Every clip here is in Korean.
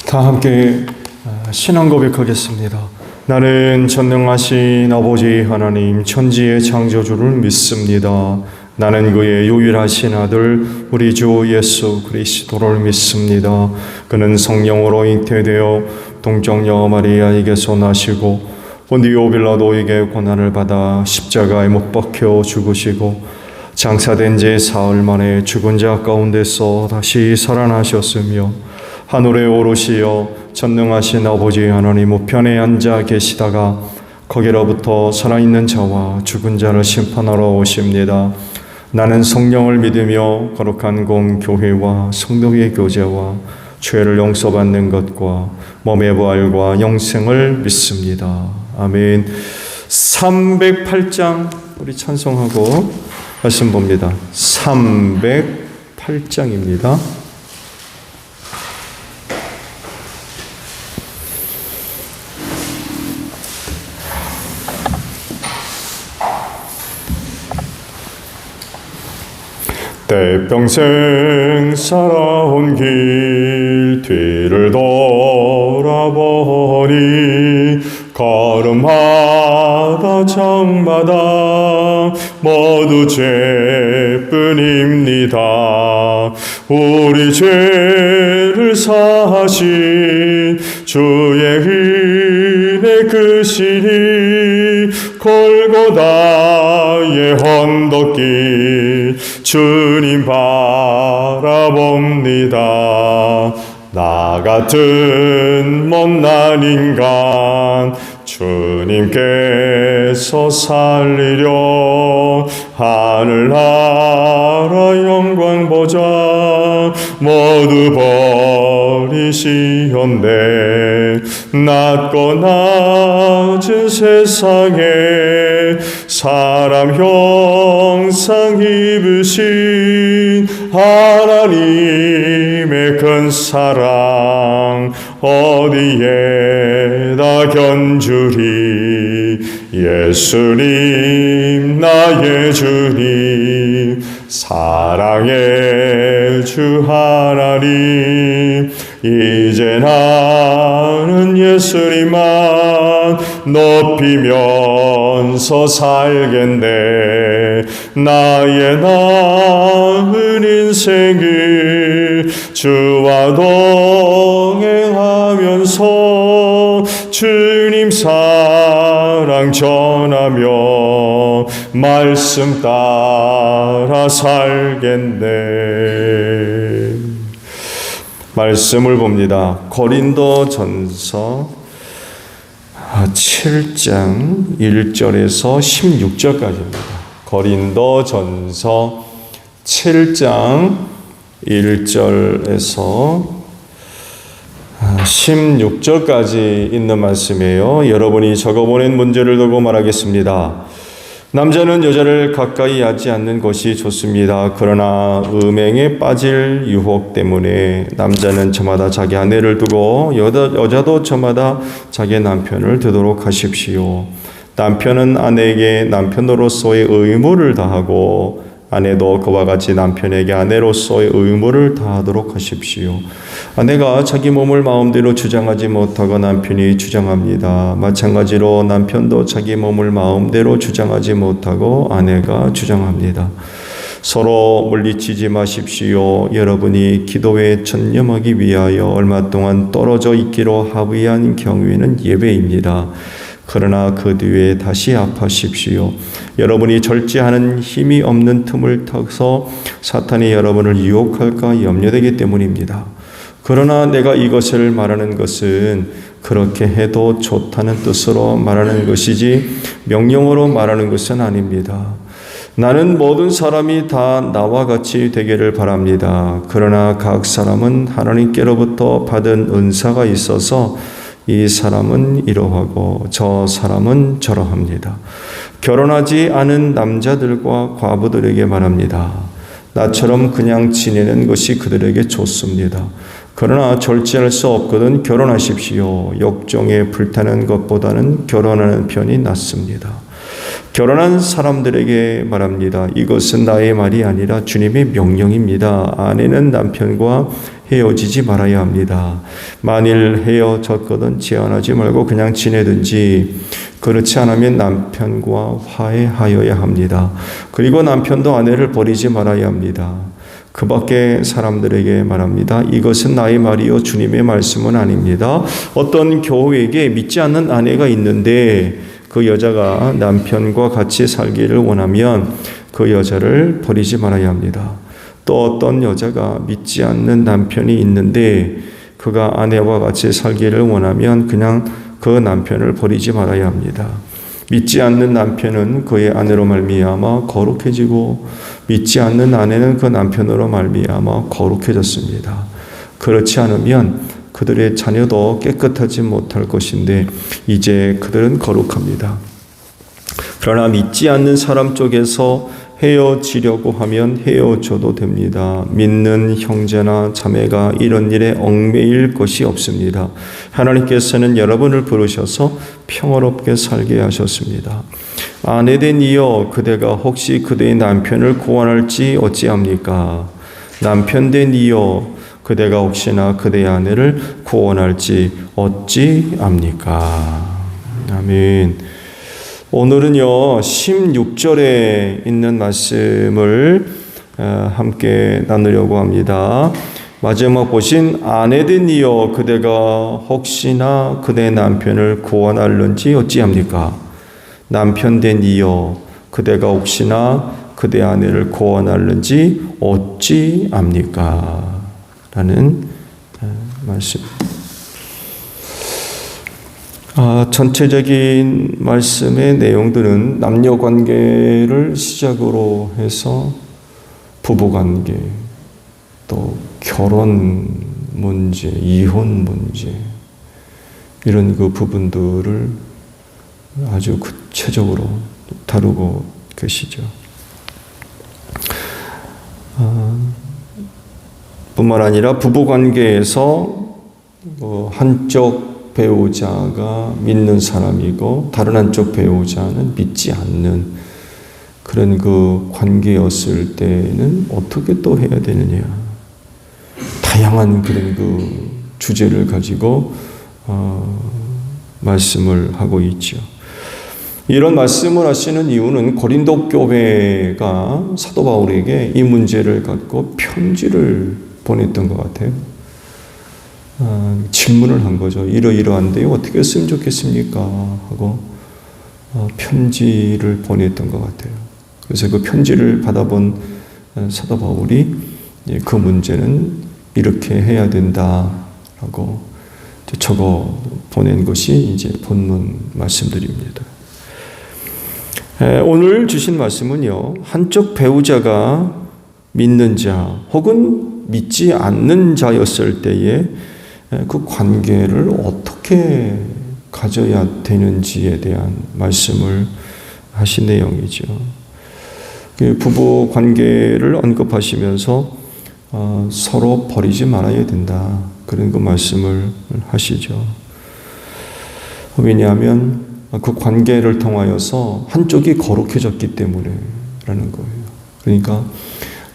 다 함께 신앙 고백하겠습니다. 나는 전능하신 아버지 하나님 천지의 창조주를 믿습니다. 나는 그의 유일하신 아들 우리 주 예수 그리스도를 믿습니다. 그는 성령으로 잉태되어 동정녀 마리아에게서 나시고 본디오 빌라도에게 고난을 받아 십자가에 못 박혀 죽으시고 장사된 지 사흘 만에 죽은 자 가운데서 다시 살아나셨으며 하늘에 오르시어 전능하신 아버지 하나님 우편에 앉아 계시다가 거기로부터 살아있는 자와 죽은 자를 심판하러 오십니다. 나는 성령을 믿으며 거룩한 공교회와 성도의 교제와 죄를 용서받는 것과 몸의 부활과 영생을 믿습니다. 아멘. 308장 우리 찬송하고 말씀 봅니다. 308장입니다. 때평생 살아온 길 뒤를 돌아보니 걸음마다 장마다 모두 죄뿐입니다. 우리 죄를 사하신 주의 은혜 그 실이 골고다의 언덕길 주님 바라봅니다. 나 같은 못난 인간 주님께서 살리려 하늘나라 영광 보자 모두 버리시었네. 낮고 낮은 세상에 사람 형상 입으신 하나님의 큰 사랑 어디에다 견주리. 예수님 나의 주님 사랑의 주 하나님 이제 나는 예수님만 높이면서 살겠네. 나의 나은 인생을 주와 동행하면서 주님 사랑 전하며 말씀 따라 살겠네. 말씀을 봅니다. 고린도전서 7장 1절에서 16절까지입니다. 고린도전서 7장 1절에서 16절까지 있는 말씀이에요. 여러분이 적어보낸 문제를 두고 말하겠습니다. 남자는 여자를 가까이 하지 않는 것이 좋습니다. 그러나 음행에 빠질 유혹 때문에 남자는 저마다 자기 아내를 두고 여자도 저마다 자기 남편을 두도록 하십시오. 남편은 아내에게 남편으로서의 의무를 다하고 아내도 그와 같이 남편에게 아내로서의 의무를 다하도록 하십시오. 아내가 자기 몸을 마음대로 주장하지 못하고 남편이 주장합니다. 마찬가지로 남편도 자기 몸을 마음대로 주장하지 못하고 아내가 주장합니다. 서로 물리치지 마십시오. 여러분이 기도에 전념하기 위하여 얼마 동안 떨어져 있기로 합의한 경우에는 예외입니다. 그러나 그 뒤에 다시 합하십시오. 여러분이 절제하는 힘이 없는 틈을 타서 사탄이 여러분을 유혹할까 염려되기 때문입니다. 그러나 내가 이것을 말하는 것은 그렇게 해도 좋다는 뜻으로 말하는 것이지 명령으로 말하는 것은 아닙니다. 나는 모든 사람이 다 나와 같이 되기를 바랍니다. 그러나 각 사람은 하나님께로부터 받은 은사가 있어서 이 사람은 이러하고 저 사람은 저러합니다. 결혼하지 않은 남자들과 과부들에게 말합니다. 나처럼 그냥 지내는 것이 그들에게 좋습니다. 그러나 절제할 수 없거든 결혼하십시오. 욕정에 불타는 것보다는 결혼하는 편이 낫습니다. 결혼한 사람들에게 말합니다. 이것은 나의 말이 아니라 주님의 명령입니다. 아내는 남편과 헤어지지 말아야 합니다. 만일 헤어졌거든 제한하지 말고 그냥 지내든지, 그렇지 않으면 남편과 화해하여야 합니다. 그리고 남편도 아내를 버리지 말아야 합니다. 그 밖에 사람들에게 말합니다. 이것은 나의 말이요 주님의 말씀은 아닙니다. 어떤 교우에게 믿지 않는 아내가 있는데 그 여자가 남편과 같이 살기를 원하면 그 여자를 버리지 말아야 합니다. 또 어떤 여자가 믿지 않는 남편이 있는데 그가 아내와 같이 살기를 원하면 그냥 그 남편을 버리지 말아야 합니다. 믿지 않는 남편은 그의 아내로 말미암아 거룩해지고 믿지 않는 아내는 그 남편으로 말미암아 거룩해졌습니다. 그렇지 않으면 그들의 자녀도 깨끗하지 못할 것인데 이제 그들은 거룩합니다. 그러나 믿지 않는 사람 쪽에서 헤어지려고 하면 헤어져도 됩니다. 믿는 형제나 자매가 이런 일에 얽매일 것이 없습니다. 하나님께서는 여러분을 부르셔서 평화롭게 살게 하셨습니다. 아내된 이여 그대가 혹시 그대의 남편을 구원할지 어찌합니까? 남편된 이여 그대가 혹시나 그대의 아내를 구원할지 어찌합니까? 아멘. 오늘은요 16절에 있는 말씀을 함께 나누려고 합니다. 마지막 보신 아내된 이여 그대가 혹시나 그대 남편을 구원할는지 어찌합니까? 남편된 이여 그대가 혹시나 그대 아내를 구원할는지 어찌합니까? 라는 말씀. 전체적인 말씀의 내용들은 남녀 관계를 시작으로 해서 부부 관계, 또 결혼 문제, 이혼 문제, 이런 그 부분들을 아주 구체적으로 다루고 계시죠. 뿐만 아니라 부부 관계에서 한쪽 배우자가 믿는 사람이고 다른 한쪽 배우자는 믿지 않는 그런 그 관계였을 때는 어떻게 또 해야 되느냐. 다양한 그런 그 주제를 가지고 말씀을 하고 있죠. 이런 말씀을 하시는 이유는 고린도 교회가 사도 바울에게 이 문제를 갖고 편지를 보냈던 것 같아요. 질문을 한 거죠. 이러이러한데요. 어떻게 했으면 좋겠습니까? 하고 편지를 보냈던 것 같아요. 그래서 그 편지를 받아본 사도 바울이 그 문제는 이렇게 해야 된다라고 적어 보낸 것이 이제 본문 말씀들입니다. 오늘 주신 말씀은요. 한쪽 배우자가 믿는 자 혹은 믿지 않는 자였을 때에 그 관계를 어떻게 가져야 되는지에 대한 말씀을 하신 내용이죠. 부부 관계를 언급하시면서 서로 버리지 말아야 된다. 그런 그 말씀을 하시죠. 왜냐하면 그 관계를 통하여서 한쪽이 거룩해졌기 때문에라는 거예요. 그러니까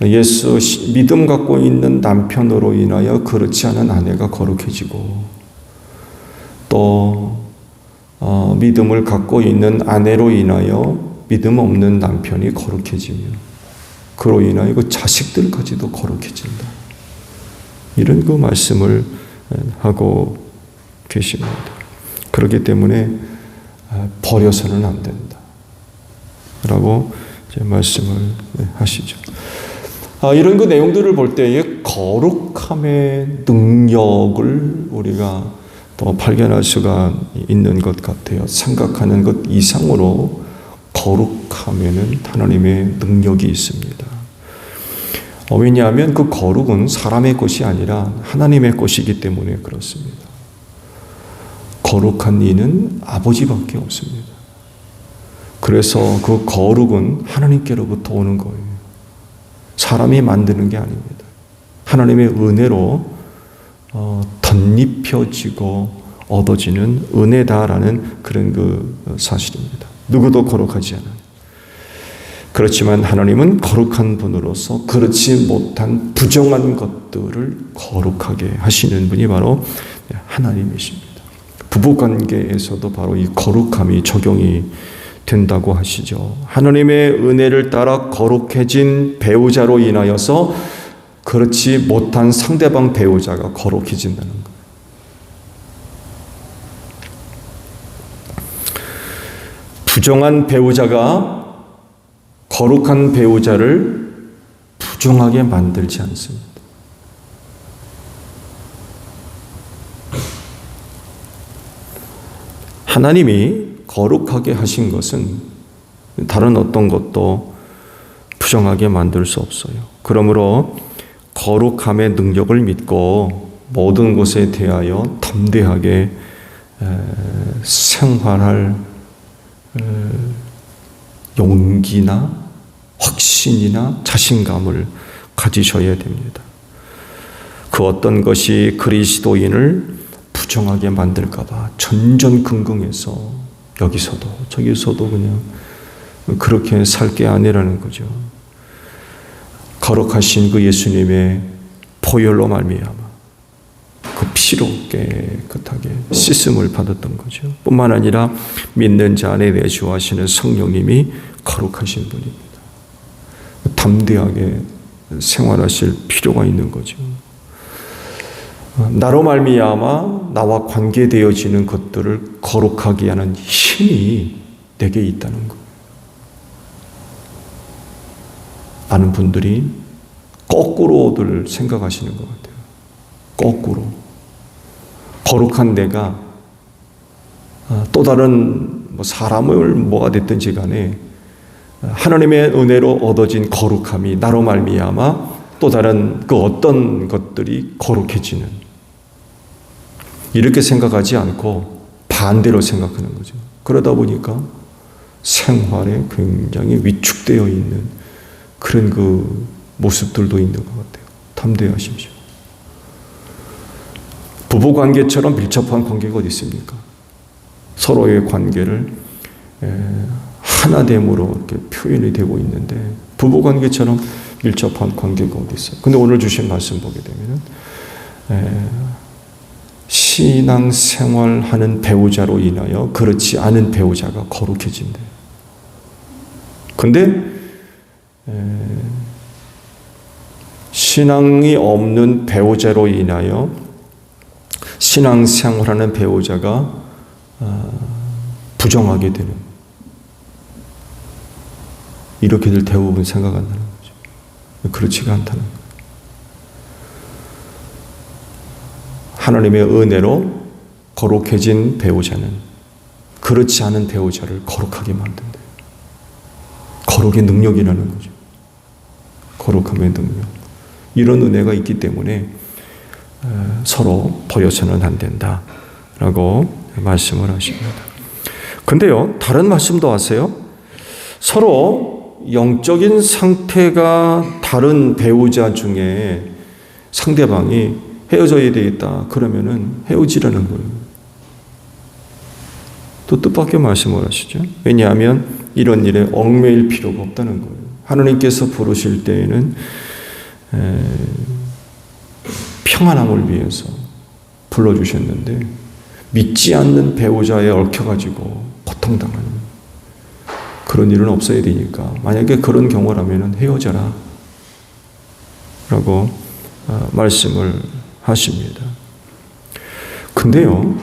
예수 믿음 갖고 있는 남편으로 인하여 그렇지 않은 아내가 거룩해지고 또 믿음을 갖고 있는 아내로 인하여 믿음 없는 남편이 거룩해지며 그로 인하여 그 자식들까지도 거룩해진다. 이런 그 말씀을 하고 계십니다. 그렇기 때문에 버려서는 안 된다. 라고 이제 말씀을 하시죠. 이런 그 내용들을 볼 때에 거룩함의 능력을 우리가 또 발견할 수가 있는 것 같아요. 생각하는 것 이상으로 거룩함에는 하나님의 능력이 있습니다. 왜냐하면 그 거룩은 사람의 것이 아니라 하나님의 것이기 때문에 그렇습니다. 거룩한 이는 아버지밖에 없습니다. 그래서 그 거룩은 하나님께로부터 오는 거예요. 사람이 만드는 게 아닙니다. 하나님의 은혜로 덧입혀지고 얻어지는 은혜다라는 그런 그 사실입니다. 누구도 거룩하지 않아요. 그렇지만 하나님은 거룩한 분으로서 그렇지 못한 부정한 것들을 거룩하게 하시는 분이 바로 하나님이십니다. 부부관계에서도 바로 이 거룩함이 적용이 된다고 하시죠. 하나님의 은혜를 따라 거룩해진 배우자로 인하여서 그렇지 못한 상대방 배우자가 거룩해진다는 거예요. 부정한 배우자가 거룩한 배우자를 부정하게 만들지 않습니다. 하나님이 거룩하게 하신 것은 다른 어떤 것도 부정하게 만들 수 없어요. 그러므로 거룩함의 능력을 믿고 모든 것에 대하여 담대하게 생활할 용기나 확신이나 자신감을 가지셔야 됩니다. 그 어떤 것이 그리스도인을 부정하게 만들까봐 전전긍긍해서 여기서도 저기서도 그냥 그렇게 살 게 아니라는 거죠. 거룩하신 그 예수님의 보혈로 말미암아 그 피로 깨끗하게 씻음을 받았던 거죠. 뿐만 아니라 믿는 자 안에 내주하시는 성령님이 거룩하신 분입니다. 담대하게 생활하실 필요가 있는 거죠. 나로 말미암아 나와 관계되어지는 것들을 거룩하게 하는 힘이 내게 있다는 것. 많은 분들이 거꾸로들 생각하시는 것 같아요. 거꾸로. 거룩한 내가 또 다른 사람을 뭐가 됐든지 간에 하나님의 은혜로 얻어진 거룩함이 나로 말미암아 또 다른 그 어떤 것들이 거룩해지는, 이렇게 생각하지 않고 반대로 생각하는 거죠. 그러다 보니까 생활에 굉장히 위축되어 있는 그런 그 모습들도 있는 것 같아요. 담대하십시오. 부부관계처럼 밀접한 관계가 어디 있습니까? 서로의 관계를 하나됨으로 이렇게 표현이 되고 있는데 부부관계처럼 밀접한 관계가 어디 있어요? 근데 오늘 주신 말씀 보게 되면은 신앙생활하는 배우자로 인하여 그렇지 않은 배우자가 거룩해진대. 근데 신앙이 없는 배우자로 인하여 신앙생활하는 배우자가 부정하게 되는, 이렇게들 대부분 생각한다는 거죠. 그렇지가 않다는 거예요. 하나님의 은혜로 거룩해진 배우자는 그렇지 않은 배우자를 거룩하게 만든다. 거룩의 능력이라는 거죠. 거룩함의 능력. 이런 은혜가 있기 때문에 서로 버려서는 안 된다라고 말씀을 하십니다. 근데요, 다른 말씀도 하세요. 서로 영적인 상태가 다른 배우자 중에 상대방이 헤어져야 되겠다 그러면은 헤어지라는 거예요. 또 뜻밖의 말씀을 하시죠. 왜냐하면 이런 일에 얽매일 필요가 없다는 거예요. 하나님께서 부르실 때에는 평안함을 위해서 불러주셨는데 믿지 않는 배우자에 얽혀가지고 고통당하는 그런 일은 없어야 되니까 만약에 그런 경우라면 헤어져라 라고 말씀을 하십니다. 근데요,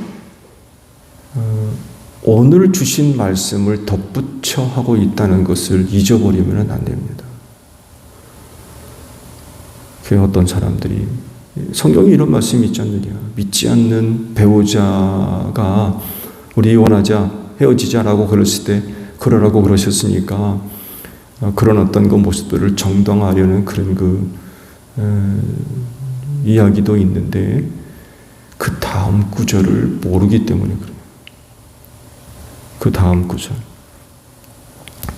오늘 주신 말씀을 덧붙여 하고 있다는 것을 잊어버리면 안 됩니다. 그 어떤 사람들이 성경에 이런 말씀이 있지 않느냐, 믿지 않는 배우자가 우리 이혼하자, 헤어지자라고 그랬을 때 그러라고 그러셨으니까 그런 어떤 그 모습들을 정당화하려는 그런 그 이야기도 있는데 그 다음 구절을 모르기 때문에 그래요. 그 다음 구절.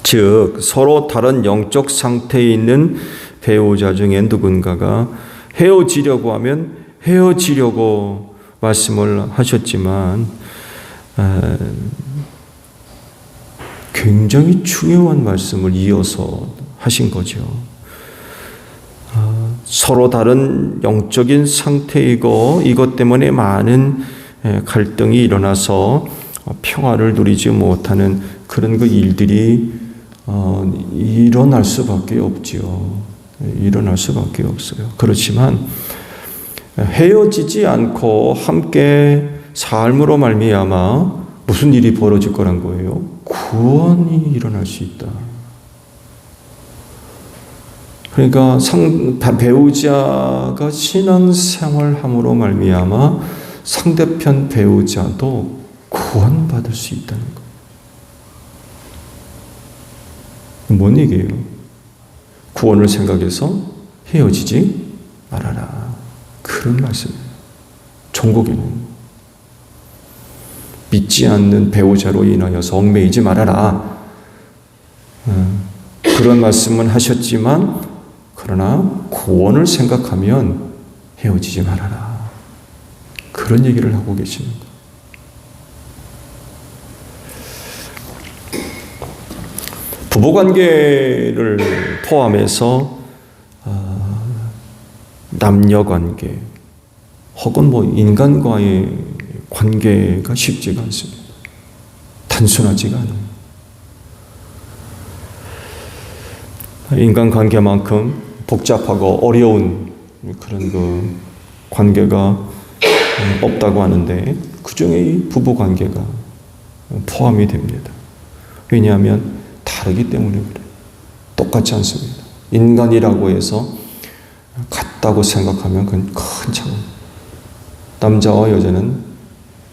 즉 서로 다른 영적 상태에 있는 배우자 중에 누군가가 헤어지려고 하면 헤어지려고 말씀을 하셨지만 굉장히 중요한 말씀을 이어서 하신 거죠. 서로 다른 영적인 상태이고 이것 때문에 많은 갈등이 일어나서 평화를 누리지 못하는 그런 그 일들이 일어날 수밖에 없지요. 일어날 수밖에 없어요. 그렇지만 헤어지지 않고 함께 삶으로 말미암아 무슨 일이 벌어질 거란 거예요? 구원이 일어날 수 있다. 그러니까 배우자가 신앙생활함으로 말미암아 상대편 배우자도 구원받을 수 있다는 거예요. 뭔 얘기예요? 구원을 생각해서 헤어지지 말아라. 그런 말씀이에요. 종국에는 믿지 않는 배우자로 인하여서 얽매이지 말아라. 그런 말씀은 하셨지만 그러나 구원을 생각하면 헤어지지 말아라. 그런 얘기를 하고 계시는 거예요. 부부관계를 포함해서 남녀관계 혹은 인간과의 관계가 쉽지가 않습니다. 단순하지가 않아요. 인간관계만큼 복잡하고 어려운 그런 그 관계가 없다고 하는데 그 중에 이 부부관계가 포함이 됩니다. 왜냐하면 다르기 때문에 그래요. 똑같지 않습니다. 인간이라고 해서 같다고 생각하면 그건 큰 차이입니다. 남자와 여자는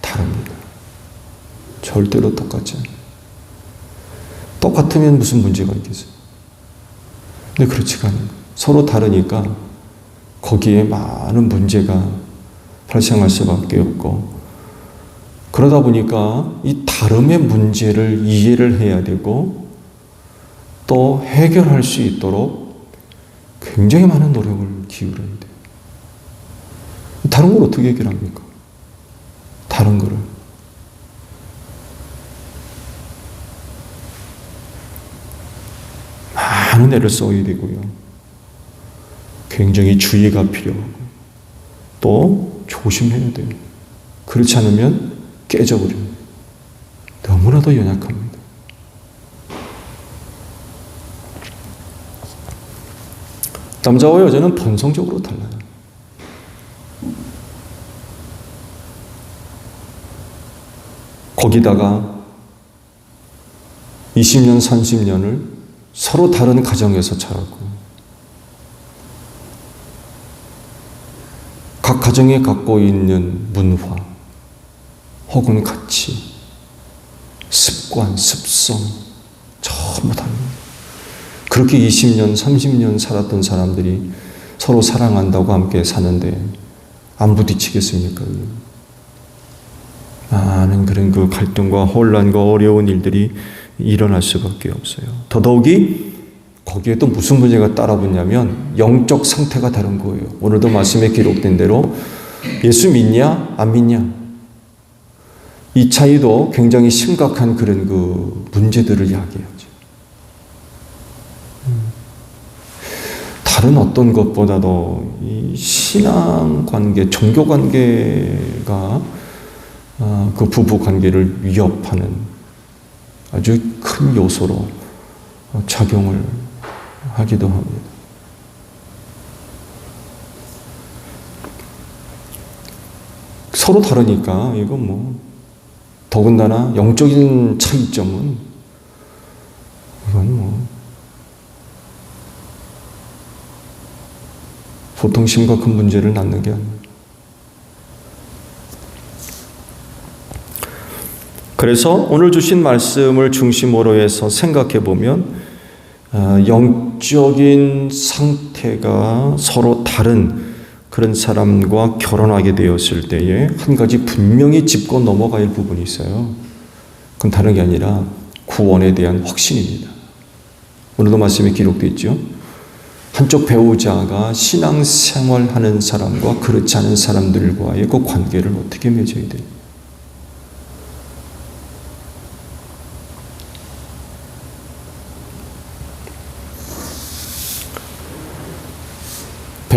다릅니다. 절대로 똑같지 않아요. 똑같으면 무슨 문제가 있겠어요? 근데 그렇지가 않아요. 서로 다르니까 거기에 많은 문제가 발생할 수밖에 없고 그러다 보니까 이 다름의 문제를 이해를 해야 되고 또 해결할 수 있도록 굉장히 많은 노력을 기울여야 돼요. 다른 걸 어떻게 해결합니까? 다른 거를. 많은 애를 써야 되고요. 굉장히 주의가 필요하고 또 조심해야 돼요. 그렇지 않으면 깨져버려요. 너무나도 연약합니다. 남자와 여자는 본성적으로 달라요. 거기다가 20년, 30년을 서로 다른 가정에서 자라고 각 가정에 갖고 있는 문화 혹은 가치, 습관, 습성 전부 다릅니다. 그렇게 20년, 30년 살았던 사람들이 서로 사랑한다고 함께 사는데 안 부딪히겠습니까? 많은 그런 그 갈등과 혼란과 어려운 일들이 일어날 수밖에 없어요. 더더욱이 거기에 또 무슨 문제가 따라붙냐면 영적 상태가 다른 거예요. 오늘도 말씀에 기록된 대로 예수 믿냐 안 믿냐 이 차이도 굉장히 심각한 그런 그 문제들을 이야기하죠. 다른 어떤 것보다도 이 신앙 관계, 종교 관계가 그 부부 관계를 위협하는 아주 큰 요소로 작용을 하기도 합니다. 서로 다르니까 이건 더군다나 영적인 차이점은 이건 보통 심각한 문제를 낳는 게 아니에요. 그래서 오늘 주신 말씀을 중심으로 해서 생각해 보면 영적인 상태가 서로 다른 그런 사람과 결혼하게 되었을 때에 한 가지 분명히 짚고 넘어가야 할 부분이 있어요. 그건 다른 게 아니라 구원에 대한 확신입니다. 오늘도 말씀에 기록되어 있죠. 한쪽 배우자가 신앙생활하는 사람과 그렇지 않은 사람들과의 그 관계를 어떻게 맺어야 돼요?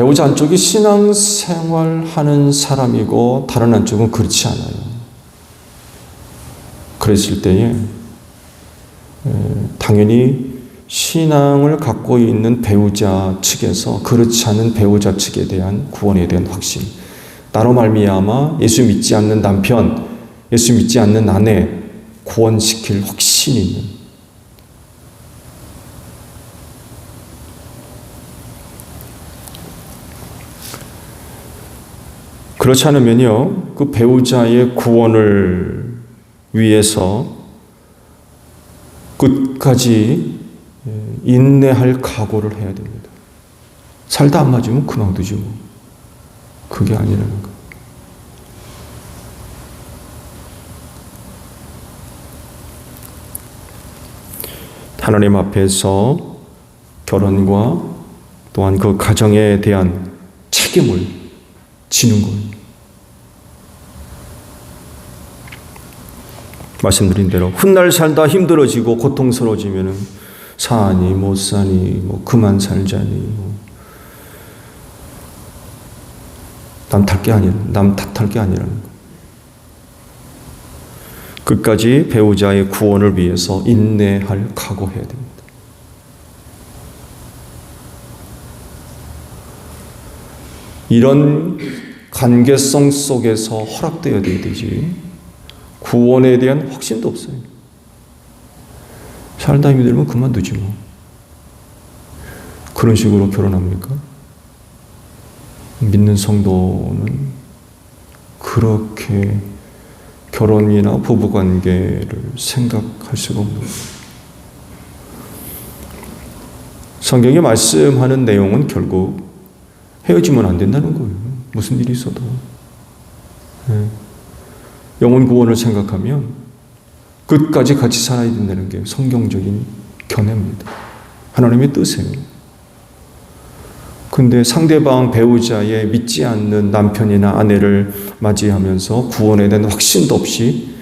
배우자 한쪽이 신앙생활 하는 사람이고 다른 한쪽은 그렇지 않아요. 그랬을 때에 당연히 신앙을 갖고 있는 배우자 측에서 그렇지 않은 배우자 측에 대한 구원에 대한 확신, 나로 말미암아 예수 믿지 않는 남편, 예수 믿지 않는 아내 구원시킬 확신이 있는, 그렇지 않으면요, 그 배우자의 구원을 위해서 끝까지 인내할 각오를 해야 됩니다. 살다 안 맞으면 그만두지 뭐. 그게 아니라는 거. 하나님 앞에서 결혼과 또한 그 가정에 대한 책임을 지는 거예요. 말씀드린 대로 훗날 살다 힘들어지고 고통스러워지면은 사니 못 사니 뭐 그만 살자니 뭐 남 탓할 게 아니라는 거. 끝까지 배우자의 구원을 위해서 인내할 각오해야 됩니다. 이런 관계성 속에서 허락되어야 되지 구원에 대한 확신도 없어요. 살다 힘들면 그만두지 뭐. 그런 식으로 결혼합니까? 믿는 성도는 그렇게 결혼이나 부부관계를 생각할 수가 없는 거예요. 성경이 말씀하는 내용은 결국 헤어지면 안 된다는 거예요. 무슨 일이 있어도. 영혼 구원을 생각하면 끝까지 같이 살아야 된다는 게 성경적인 견해입니다. 하나님의 뜻이에요. 근데 상대방 배우자의 믿지 않는 남편이나 아내를 맞이하면서 구원에 대한 확신도 없이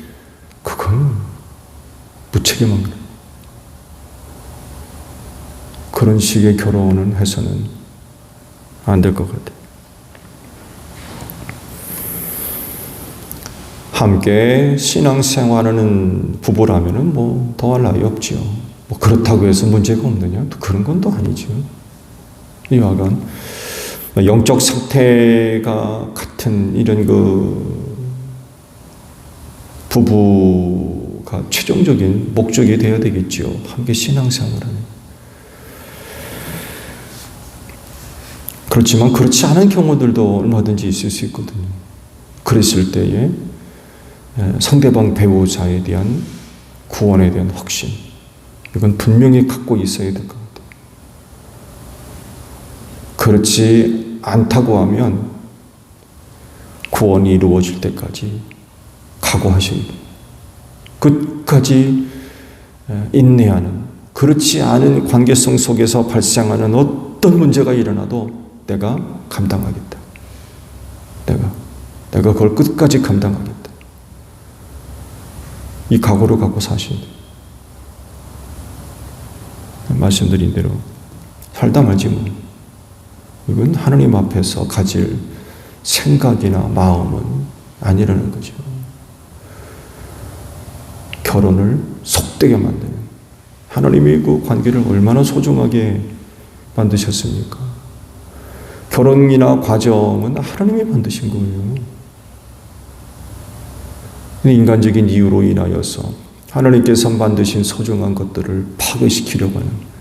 그건 무책임한 거예요. 그런 식의 결혼은 해서는 안 될 것 같아요. 함께 신앙생활하는 부부라면은 뭐 더할 나위 없지요. 뭐 그렇다고 해서 문제가 없느냐? 또 그런 건 또 아니죠. 이와간 영적 상태가 같은 이런 그 부부가 최종적인 목적이 되어야 되겠죠. 함께 신앙생활하는. 그렇지만 그렇지 않은 경우들도 얼마든지 있을 수 있거든요. 그랬을 때에 상대방 배우자에 대한 구원에 대한 확신, 이건 분명히 갖고 있어야 될 것 같아요. 그렇지 않다고 하면 구원이 이루어질 때까지 각오하셔야 돼요. 끝까지 인내하는, 그렇지 않은 관계성 속에서 발생하는 어떤 문제가 일어나도 내가 감당하겠다. 내가 그걸 끝까지 감당하겠다. 이 각오를 갖고 사셔야 돼요. 말씀드린 대로 살다 말지 뭐. 이건 하나님 앞에서 가질 생각이나 마음은 아니라는 거죠. 결혼을 속되게 만드는, 하나님이 그 관계를 얼마나 소중하게 만드셨습니까? 결혼이나 과정은 하나님이 만드신 거예요. 인간적인 이유로 인하여서 하나님께서 만드신 소중한 것들을 파괴시키려고 하는,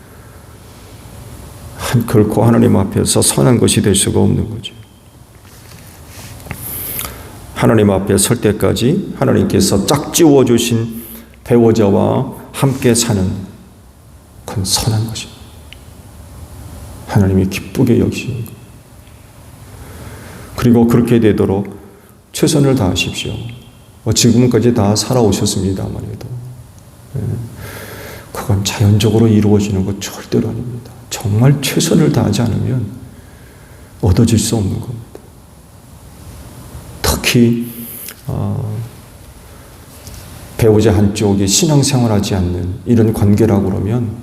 결코 하나님 앞에서 선한 것이 될 수가 없는 거죠. 하나님 앞에 설 때까지 하나님께서 짝지워 주신 배우자와 함께 사는 그건 선한 것입니다. 하나님이 기쁘게 여기시는 것. 그리고 그렇게 되도록 최선을 다하십시오. 지금까지 다 살아오셨습니다만 해도 그건 자연적으로 이루어지는 것 절대로 아닙니다. 정말 최선을 다하지 않으면 얻어질 수 없는 겁니다. 특히 배우자 한쪽이 신앙생활하지 않는 이런 관계라고 그러면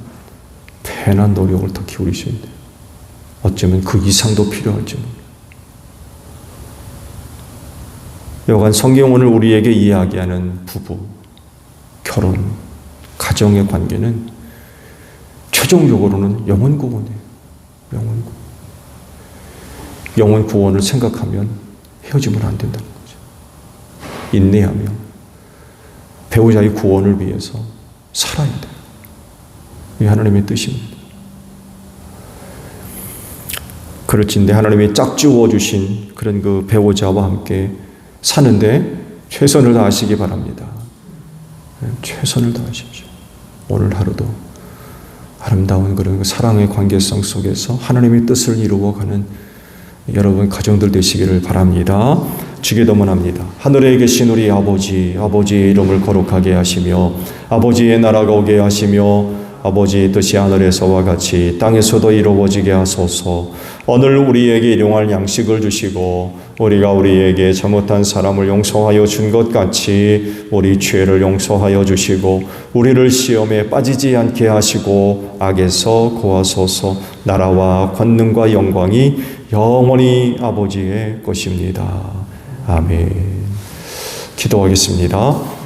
배나 노력을 더 기울이셔야 돼요. 어쩌면 그 이상도 필요할지 모릅니다. 여간 성경을 우리에게 이야기하는 부부, 결혼, 가정의 관계는 최종적으로는 영혼 구원이에요. 영혼 구원. 영혼 구원을 생각하면 헤어지면 안 된다는 거죠. 인내하며 배우자의 구원을 위해서 살아야 돼요. 이게 하나님의 뜻입니다. 그렇진데 하나님이 짝지어 주신 그런 그 배우자와 함께 사는데 최선을 다하시기 바랍니다. 최선을 다하십시오. 오늘 하루도 아름다운 그런 사랑의 관계성 속에서 하나님의 뜻을 이루어가는 여러분 가정들 되시기를 바랍니다. 주기도문합니다. 하늘에 계신 우리 아버지, 아버지의 이름을 거룩하게 하시며 아버지의 나라가 오게 하시며 아버지의 뜻이 하늘에서와 같이 땅에서도 이루어지게 하소서. 오늘 우리에게 일용할 양식을 주시고 우리가 우리에게 잘못한 사람을 용서하여 준 것 같이 우리 죄를 용서하여 주시고 우리를 시험에 빠지지 않게 하시고 악에서 구하소서. 나라와 권능과 영광이 영원히 아버지의 것입니다. 아멘. 기도하겠습니다.